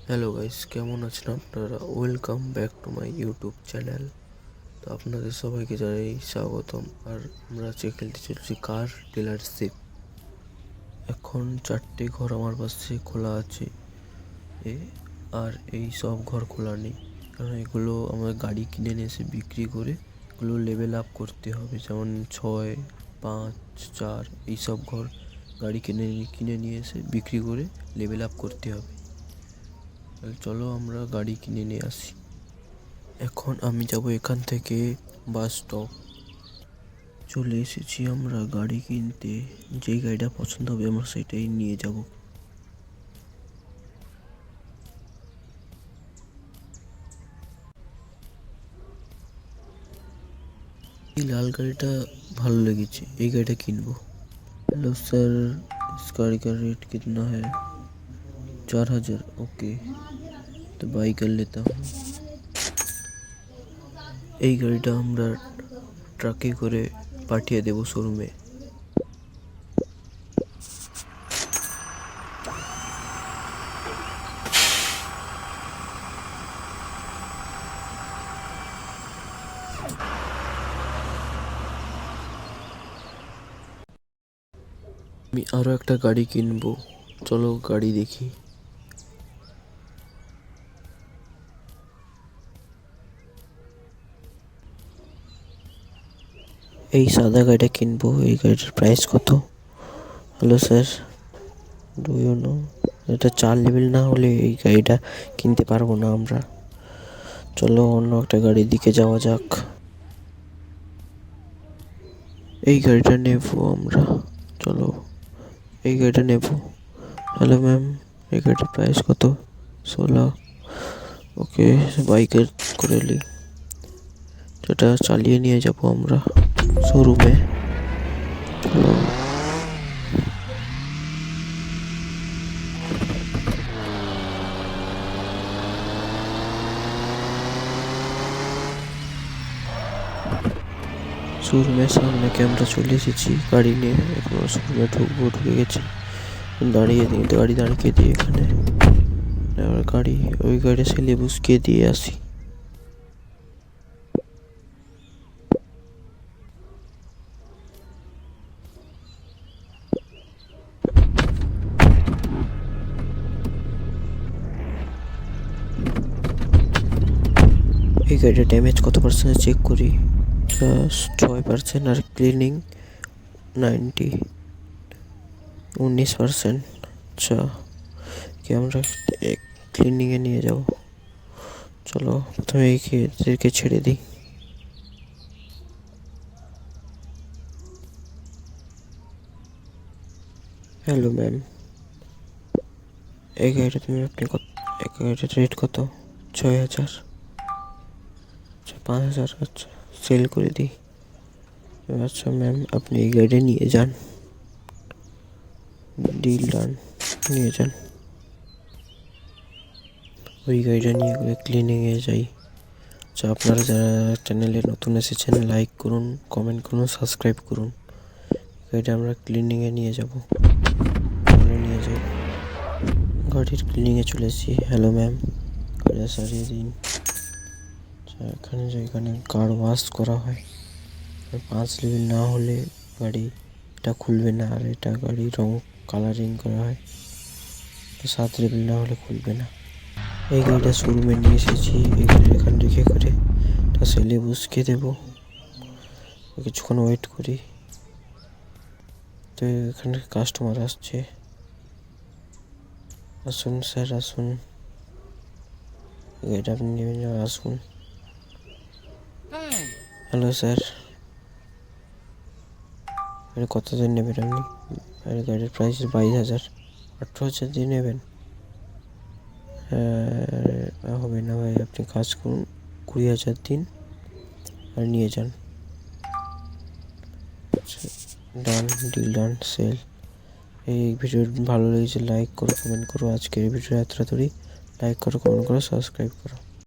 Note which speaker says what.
Speaker 1: Hello guys, কেমন আছেন আপনারা? Welcome back to my YouTube channel. তো আপনাদের সবাইকে জানাই স্বাগতম। আর আমরা আজকে খেলতে চলছি কার ডিলারশিপ। এখন 4টে ঘর আমার পাশে খোলা আছে আর এই সব ঘর খোলা নেই, কারণ এগুলো আমার গাড়ি কিনে নিয়ে এসে বিক্রি করে এগুলো লেভেল আপ করতে হবে। যেমন 6, 5, 4 এইসব ঘর গাড়ি কিনে নিয়ে এসে বিক্রি করে লেভেল আপ করতে হবে। তাহলে চলো আমরা গাড়ি কিনে নিয়ে আসি। এখন আমি যাব এখান থেকে বাস স্টপ। চলে এসেছি আমরা গাড়ি কিনতে। যেই গাড়িটা পছন্দ হবে আমরা সেটাই নিয়ে যাব। এই লাল গাড়িটা ভালো লেগেছে, এই गाड़ी किनबो। हेलो सर, इस गाड़ी का रेट कितना है? 4000। ओके, तो बाई कर लेता हूँ। এই গাড়িটা আমরা ট্রাকে করে পাঠিয়ে দেব শোরুমে। আমি আরো একটা গাড়ি কিনবো, চলো গাড়ি দেখি। এই সাদা গাড়িটা কিনবো। এই গাড়িটার প্রাইস কত? Hello sir, do you know, এটা 4 লেভেল না হলে এই গাড়িটা কিনতে পারবো না আমরা। চলো অন্য একটা গাড়ির দিকে যাওয়া যাক। এই গাড়িটা নেবো আমরা, চলো এই গাড়িটা নেবো। হ্যালো ম্যাম, এই গাড়িটার প্রাইস কত? 16। ওকে, বাইকের করে নিই। যেটা চালিয়ে নিয়ে যাবো আমরা শোরুমে। চলো। শোরুমের সামনে আমরা চলে এসেছি গাড়ি নিয়ে। এখন শোরুমে ঢুকে গেছি। গাড়ি দাঁড়িয়ে দিয়ে এখানে গাড়ি ওই গাড়ি সিলেবাসকে দিয়ে আসি। এই গাড়ির ড্যামেজ কত পার্সেন্ট চেক করি। 6% আর ক্লিনিং 19%। আচ্ছা, কি আমরা ক্লিনিংয়ে নিয়ে যাব। চলো প্রথমে এদেরকে ছেড়ে দিই। হ্যালো ম্যাম, এই গাড়িটা তুমি আপনি কত? এই গাড়িটার রেট কত? 6000। আচ্ছা 5000। আচ্ছা সেল করে দিই। আচ্ছা ম্যাম, আপনি এই গাড়িটা নিয়ে যান। ডিল ডান, নিয়ে যান। ওই গাড়িটা নিয়ে করে ক্লিনিংয়ে যাই। আচ্ছা, আপনারা যারা চ্যানেলে নতুন এসেছেন লাইক করুন, কমেন্ট করুন, সাবস্ক্রাইব করুন। গাড়িটা আমরা ক্লিনিংয়ে নিয়ে যাব। নিয়ে যাই। গাড়ির ক্লিনিংয়ে চলে এসেছি। হ্যালো ম্যাম, গাড়িটা সারিয়ে দিন। আচ্ছা, যেখানে কার ওয়াশ করা হয় 5 লেভেল না হলে গাড়িটা খুলবে না। আর এটা গাড়ি রং কালারিং করা হয়, 7 লেভেল না হলে খুলবে না। এই গাড়িটা শোরুমে নিয়ে এসেছি। এই গাড়িটা এখানে রেখে করে এটা সেলে বসকে দেবো। কিছুক্ষণ ওয়েট করি। তো এখানে কাস্টমার আসছে। আসুন স্যার, আসুন। গাড়িটা আপনি নেবেন, আসুন। হ্যালো স্যার, কত দিন নেবেন আপনি? আর গাড়ির প্রাইস 22,000। 18,000 দিয়ে নেবেন? হবে না ভাই, আপনি কাজ করুন, 20,000 দিন আর নিয়ে যান। ডান, ডিল ডান, সেল। এই ভিডিও ভালো লেগেছে লাইক করো, কমেন্ট করো। আজকের ভিডিও এতটাই। লাইক করো, কমেন্ট করো, সাবস্ক্রাইব করো।